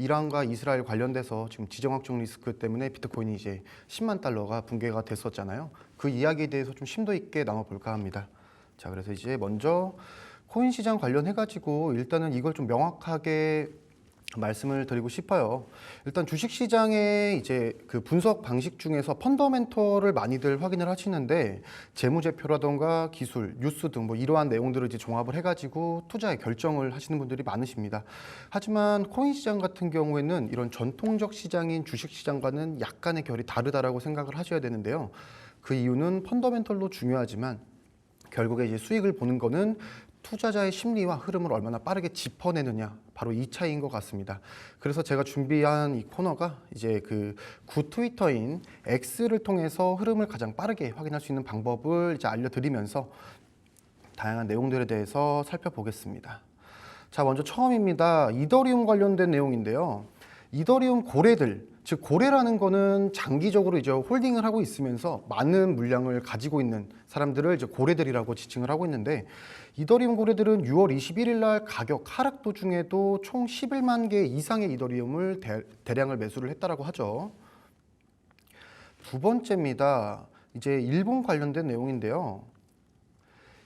이란과 이스라엘 관련돼서 지금 지정학적 리스크 때문에 비트코인이 이제 10만 달러가 붕괴가 됐었잖아요. 그 이야기에 대해서 좀 심도 있게 나눠볼까 합니다. 자, 그래서 이제 먼저 코인 시장 관련해가지고 일단은 이걸 좀 명확하게 말씀을 드리고 싶어요. 일단 주식시장의 이제 그 분석 방식 중에서 펀더멘털을 많이들 확인을 하시는데 재무제표라던가 기술, 뉴스 등 뭐 이러한 내용들을 이제 종합을 해가지고 투자에 결정을 하시는 분들이 많으십니다. 하지만 코인 시장 같은 경우에는 이런 전통적 시장인 주식시장과는 약간의 결이 다르다라고 생각을 하셔야 되는데요. 그 이유는 펀더멘털도 중요하지만 결국에 이제 수익을 보는 거는 투자자의 심리와 흐름을 얼마나 빠르게 짚어내느냐, 바로 이 차이인 것 같습니다. 그래서 제가 준비한 이 코너가 이제 그 구 트위터인 X를 통해서 흐름을 가장 빠르게 확인할 수 있는 방법을 이제 알려드리면서 다양한 내용들에 대해서 살펴보겠습니다. 자, 먼저 처음입니다. 이더리움 관련된 내용인데요. 이더리움 고래들, 즉 고래라는 거는 장기적으로 이제 홀딩을 하고 있으면서 많은 물량을 가지고 있는 사람들을 이제 고래들이라고 지칭을 하고 있는데, 이더리움 고래들은 6월 21일 날 가격 하락 도중에도 총 11만 개 이상의 이더리움을 대량을 매수를 했다라고 하죠. 두 번째입니다. 이제 일본 관련된 내용인데요.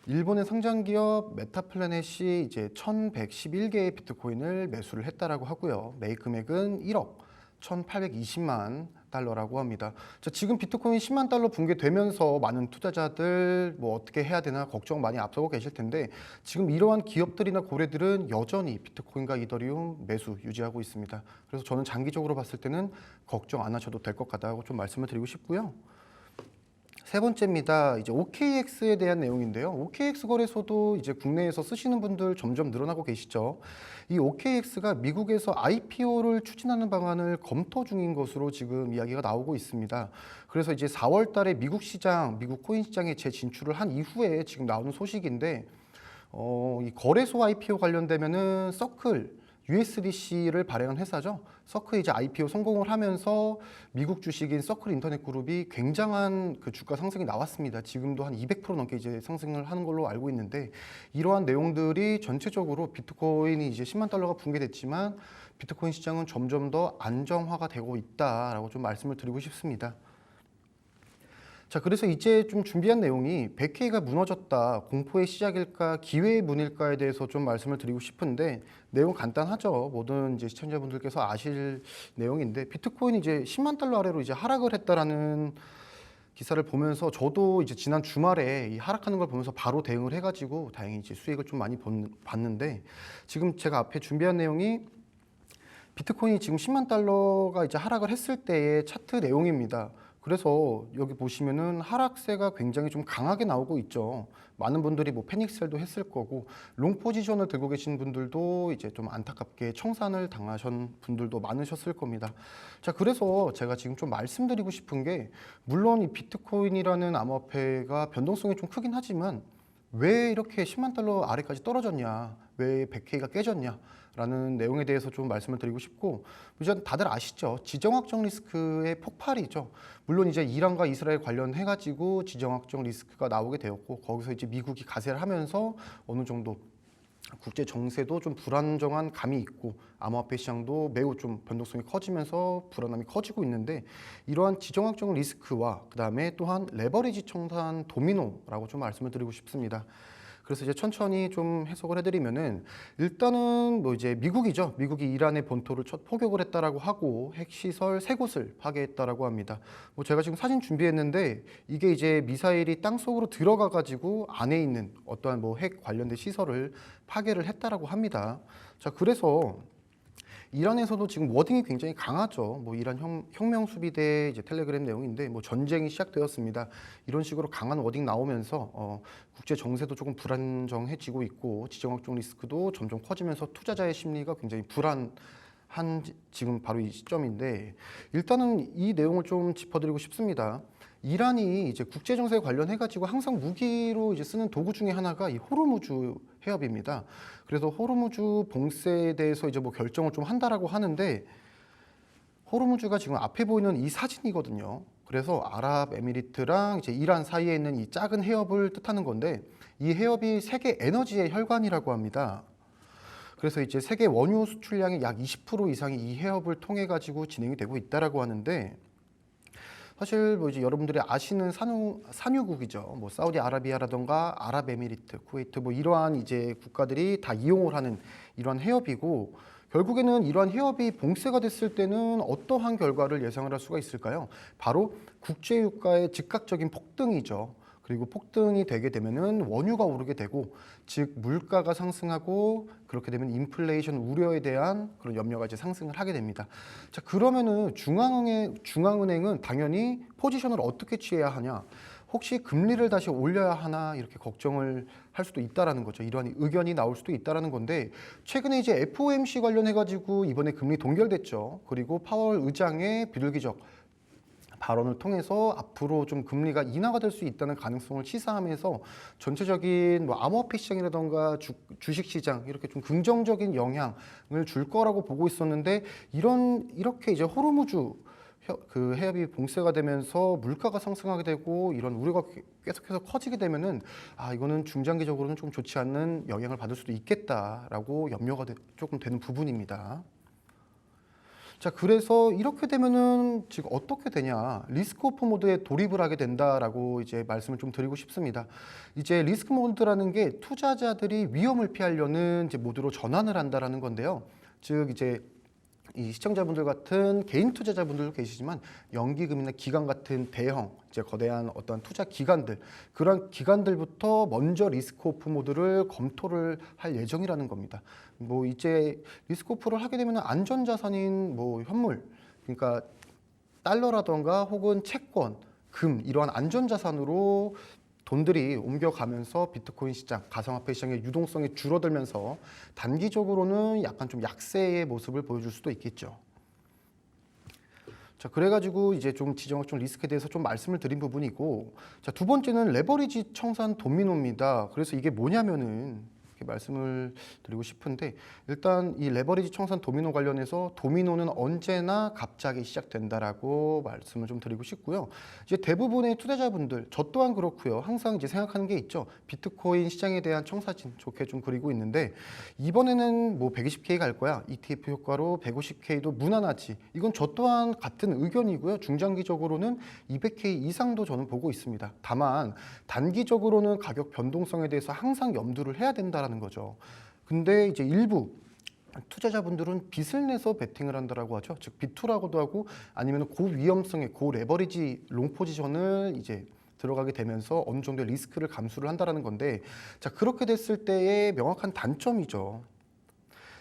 일본의 상장 기업 메타플래넷이 이제 1,111개의 비트코인을 매수를 했다라고 하고요. 매입 금액은 1억 1,820만 달러라고 합니다. 자, 지금 비트코인 10만 달러 붕괴되면서 많은 투자자들 뭐 어떻게 해야 되나 걱정 많이 앞서고 계실 텐데, 지금 이러한 기업들이나 고래들은 여전히 비트코인과 이더리움 매수 유지하고 있습니다. 그래서 저는 장기적으로 봤을 때는 걱정 안 하셔도 될 것 같다고 좀 말씀을 드리고 싶고요. 세 번째입니다. 이제 OKX에 대한 내용인데요. OKX 거래소도 이제 국내에서 쓰시는 분들 점점 늘어나고 계시죠. 이 OKX가 미국에서 IPO를 추진하는 방안을 검토 중인 것으로 지금 이야기가 나오고 있습니다. 그래서 이제 4월 달에 미국 시장, 미국 코인 시장에 재진출을 한 이후에 지금 나오는 소식인데, 이 거래소 IPO 관련되면은 서클 USDC를 발행한 회사죠. 서클이 이제 IPO 성공을 하면서 미국 주식인 서클 인터넷 그룹이 굉장한 그 주가 상승이 나왔습니다. 지금도 한 200% 넘게 이제 상승을 하는 걸로 알고 있는데, 이러한 내용들이 전체적으로 비트코인이 이제 10만 달러가 붕괴됐지만 비트코인 시장은 점점 더 안정화가 되고 있다라고 좀 말씀을 드리고 싶습니다. 자, 그래서 이제 좀 준비한 내용이 100K가 무너졌다, 공포의 시작일까, 기회의 문일까에 대해서 좀 말씀을 드리고 싶은데, 내용 간단하죠. 모든 이제 시청자분들께서 아실 내용인데, 비트코인이 이제 10만 달러 아래로 이제 하락을 했다라는 기사를 보면서 저도 이제 지난 주말에 이 하락하는 걸 보면서 바로 대응을 해가지고 다행히 이제 수익을 좀 많이 봤는데, 지금 제가 앞에 준비한 내용이 비트코인이 지금 10만 달러가 이제 하락을 했을 때의 차트 내용입니다. 그래서 여기 보시면은 하락세가 굉장히 좀 강하게 나오고 있죠. 많은 분들이 뭐 패닉셀도 했을 거고, 롱 포지션을 들고 계신 분들도 이제 좀 안타깝게 청산을 당하신 분들도 많으셨을 겁니다. 자, 그래서 제가 지금 좀 말씀드리고 싶은 게, 물론 이 비트코인이라는 암호화폐가 변동성이 좀 크긴 하지만 왜 이렇게 10만 달러 아래까지 떨어졌냐, 왜 100K가 깨졌냐 라는 내용에 대해서 좀 말씀을 드리고 싶고, 이제 다들 아시죠? 지정학적 리스크의 폭발이죠. 물론 이제 이란과 이스라엘 관련해가지고 지정학적 리스크가 나오게 되었고, 거기서 이제 미국이 가세를 하면서 어느 정도 국제 정세도 좀 불안정한 감이 있고, 암호화폐 시장도 매우 좀 변동성이 커지면서 불안함이 커지고 있는데, 이러한 지정학적 리스크와 그 다음에 또한 레버리지 청산 도미노라고 좀 말씀을 드리고 싶습니다. 그래서 이제 천천히 좀 해석을 해드리면은, 일단은 뭐 이제 미국이죠. 미국이 이란의 본토를 첫 포격을 했다라고 하고 핵시설 3곳을 파괴했다라고 합니다. 뭐 제가 지금 사진 준비했는데, 이게 이제 미사일이 땅 속으로 들어가 가지고 안에 있는 어떠한 뭐 핵 관련된 시설을 파괴를 했다라고 합니다. 자, 그래서 이란에서도 지금 워딩이 굉장히 강하죠. 뭐 이란 혁명 수비대 이제 텔레그램 내용인데, 뭐 전쟁이 시작되었습니다, 이런 식으로 강한 워딩 나오면서 국제 정세도 조금 불안정해지고 있고, 지정학적 리스크도 점점 커지면서 투자자의 심리가 굉장히 불안한 지금 바로 이 시점인데, 일단은 이 내용을 좀 짚어드리고 싶습니다. 이란이 이제 국제 정세에 관련해 가지고 항상 무기로 이제 쓰는 도구 중에 하나가 이 호르무즈 해협입니다. 그래서 호르무즈 봉쇄에 대해서 이제 뭐 결정을 좀 한다라고 하는데, 호르무즈가 지금 앞에 보이는 이 사진이거든요. 그래서 아랍에미리트랑 이제 이란 사이에 있는 이 작은 해협을 뜻하는 건데, 이 해협이 세계 에너지의 혈관이라고 합니다. 그래서 이제 세계 원유 수출량의 약 20% 이상이 이 해협을 통해 가지고 진행이 되고 있다라고 하는데, 사실 뭐 이제 여러분들이 아시는 산유국이죠. 뭐 사우디아라비아라던가 아랍에미리트, 쿠웨이트 뭐 이러한 이제 국가들이 다 이용을 하는 이러한 해협이고, 결국에는 이러한 해협이 봉쇄가 됐을 때는 어떠한 결과를 예상을 할 수가 있을까요? 바로 국제 유가의 즉각적인 폭등이죠. 그리고 폭등이 되게 되면은 원유가 오르게 되고, 즉 물가가 상승하고, 그렇게 되면 인플레이션 우려에 대한 그런 염려가 이제 상승을 하게 됩니다. 자, 그러면은 중앙은행은 당연히 포지션을 어떻게 취해야 하냐? 혹시 금리를 다시 올려야 하나 이렇게 걱정을 할 수도 있다라는 거죠. 이러한 의견이 나올 수도 있다라는 건데, 최근에 이제 FOMC 관련해 가지고 이번에 금리 동결됐죠. 그리고 파월 의장의 비둘기적 발언을 통해서 앞으로 좀 금리가 인하가 될 수 있다는 가능성을 시사하면서 전체적인 뭐 암호화폐 시장이라던가 주식 시장 이렇게 좀 긍정적인 영향을 줄 거라고 보고 있었는데, 이렇게 이제 호르무즈 그 해협이 봉쇄가 되면서 물가가 상승하게 되고 이런 우려가 계속해서 커지게 되면은, 이거는 중장기적으로는 좀 좋지 않는 영향을 받을 수도 있겠다라고 염려가 조금 되는 부분입니다. 자, 그래서 이렇게 되면은 지금 어떻게 되냐? 리스크 오프 모드에 돌입을 하게 된다라고 이제 말씀을 좀 드리고 싶습니다. 이제 리스크 모드라는 게 투자자들이 위험을 피하려는 이제 모드로 전환을 한다라는 건데요. 즉 이제 이 시청자분들 같은 개인 투자자분들도 계시지만, 연기금이나 기관 같은 대형 이제 거대한 어떤 투자 기관들, 그런 기관들부터 먼저 리스크 오프 모드를 검토를 할 예정이라는 겁니다. 뭐 이제 리스크 오프를 하게 되면 안전자산인 뭐 현물, 그러니까 달러라던가 혹은 채권, 금 이러한 안전자산으로 돈들이 옮겨가면서 비트코인 시장, 가상화폐 시장의 유동성이 줄어들면서 단기적으로는 약간 좀 약세의 모습을 보여줄 수도 있겠죠. 자, 그래가지고 이제 좀 지정학적 리스크에 대해서 좀 말씀을 드린 부분이고, 자, 두 번째는 레버리지 청산 도미노입니다. 그래서 이게 뭐냐면은 이렇게 말씀을 드리고 싶은데, 일단 이 레버리지 청산 도미노 관련해서 도미노는 언제나 갑자기 시작된다라고 말씀을 좀 드리고 싶고요. 이제 대부분의 투자자분들, 저 또한 그렇고요. 항상 이제 생각하는 게 있죠. 비트코인 시장에 대한 청사진 좋게 좀 그리고 있는데, 이번에는 뭐 120K 갈 거야. ETF 효과로 150K도 무난하지. 이건 저 또한 같은 의견이고요. 중장기적으로는 200K 이상도 저는 보고 있습니다. 다만 단기적으로는 가격 변동성에 대해서 항상 염두를 해야 된다라는 거죠. 근데 이제 일부 투자자분들은 빚을 내서 베팅을 한다라고 하죠. 즉 비투라고도 하고, 아니면 고위험성의 고레버리지 롱 포지션을 이제 들어가게 되면서 어느 정도의 리스크를 감수를 한다라는 건데, 자, 그렇게 됐을 때의 명확한 단점이죠.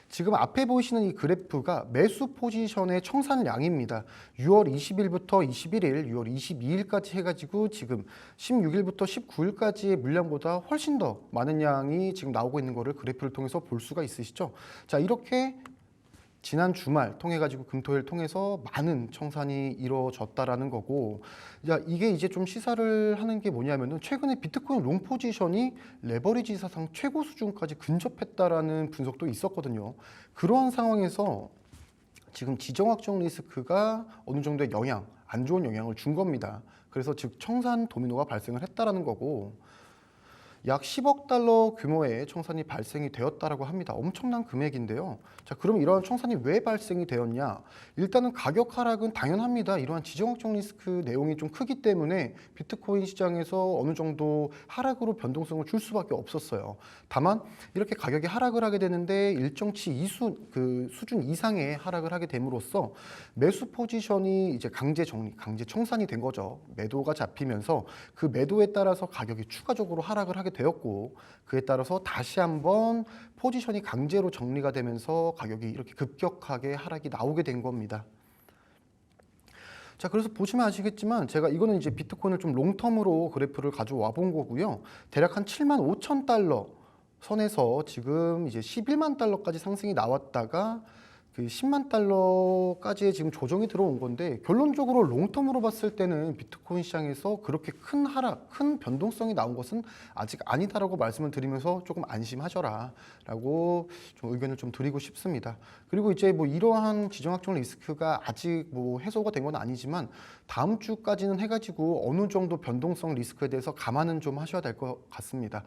지금 앞에 보이시는 이 그래프가 매수 포지션의 청산량입니다. 6월 20일부터 21일, 6월 22일까지 해가지고 지금 16일부터 19일까지의 물량보다 훨씬 더 많은 양이 지금 나오고 있는 거를 그래프를 통해서 볼 수가 있으시죠. 자, 이렇게 지난 주말 통해 가지고 금토일 통해서 많은 청산이 이루어졌다라는 거고, 야, 이게 이제 좀 시사를 하는 게 뭐냐면은, 최근에 비트코인 롱 포지션이 레버리지 사상 최고 수준까지 근접했다라는 분석도 있었거든요. 그러한 상황에서 지금 지정학적 리스크가 어느 정도의 영향, 안 좋은 영향을 준 겁니다. 그래서 즉 청산 도미노가 발생을 했다라는 거고, 약 10억 달러 규모의 청산이 발생이 되었다라고 합니다. 엄청난 금액인데요. 자, 그럼 이러한 청산이 왜 발생이 되었냐? 일단은 가격 하락은 당연합니다. 이러한 지정학적 리스크 내용이 좀 크기 때문에 비트코인 시장에서 어느 정도 하락으로 변동성을 줄 수밖에 없었어요. 다만 이렇게 가격이 하락을 하게 되는데 일정치 수준 이상의 하락을 하게 됨으로써 매수 포지션이 이제 강제 정리, 강제 청산이 된 거죠. 매도가 잡히면서 그 매도에 따라서 가격이 추가적으로 하락을 하게 되었고, 그에 따라서 다시 한번 포지션이 강제로 정리가 되면서 가격이 이렇게 급격하게 하락이 나오게 된 겁니다. 자, 그래서 보시면 아시겠지만 제가 이거는 이제 비트코인을 좀 롱텀으로 그래프를 가져와 본 거고요. 대략 한 75,000달러 선에서 지금 이제 11만 달러까지 상승이 나왔다가 그 10만 달러까지의 지금 조정이 들어온 건데, 결론적으로 롱텀으로 봤을 때는 비트코인 시장에서 그렇게 큰 하락, 큰 변동성이 나온 것은 아직 아니다라고 말씀을 드리면서 조금 안심하셔라 라고 좀 의견을 좀 드리고 싶습니다. 그리고 이제 뭐 이러한 지정학적 리스크가 아직 뭐 해소가 된 건 아니지만 다음 주까지는 해가지고 어느 정도 변동성 리스크에 대해서 감안은 좀 하셔야 될 것 같습니다.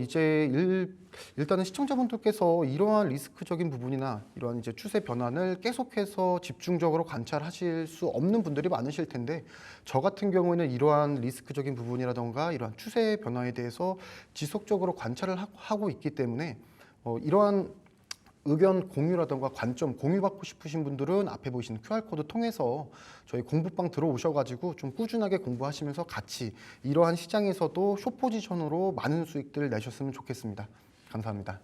이제 일단은 시청자분들께서 이러한 리스크적인 부분이나 이러한 이제 추세 변환을 계속해서 집중적으로 관찰하실 수 없는 분들이 많으실 텐데, 저 같은 경우에는 이러한 리스크적인 부분이라던가 이러한 추세 변화에 대해서 지속적으로 관찰을 하고 있기 때문에 이러한 의견 공유라던가 관점 공유받고 싶으신 분들은 앞에 보이시는 QR코드 통해서 저희 공부방 들어오셔가지고 좀 꾸준하게 공부하시면서 같이 이러한 시장에서도 숏 포지션으로 많은 수익들을 내셨으면 좋겠습니다. 감사합니다.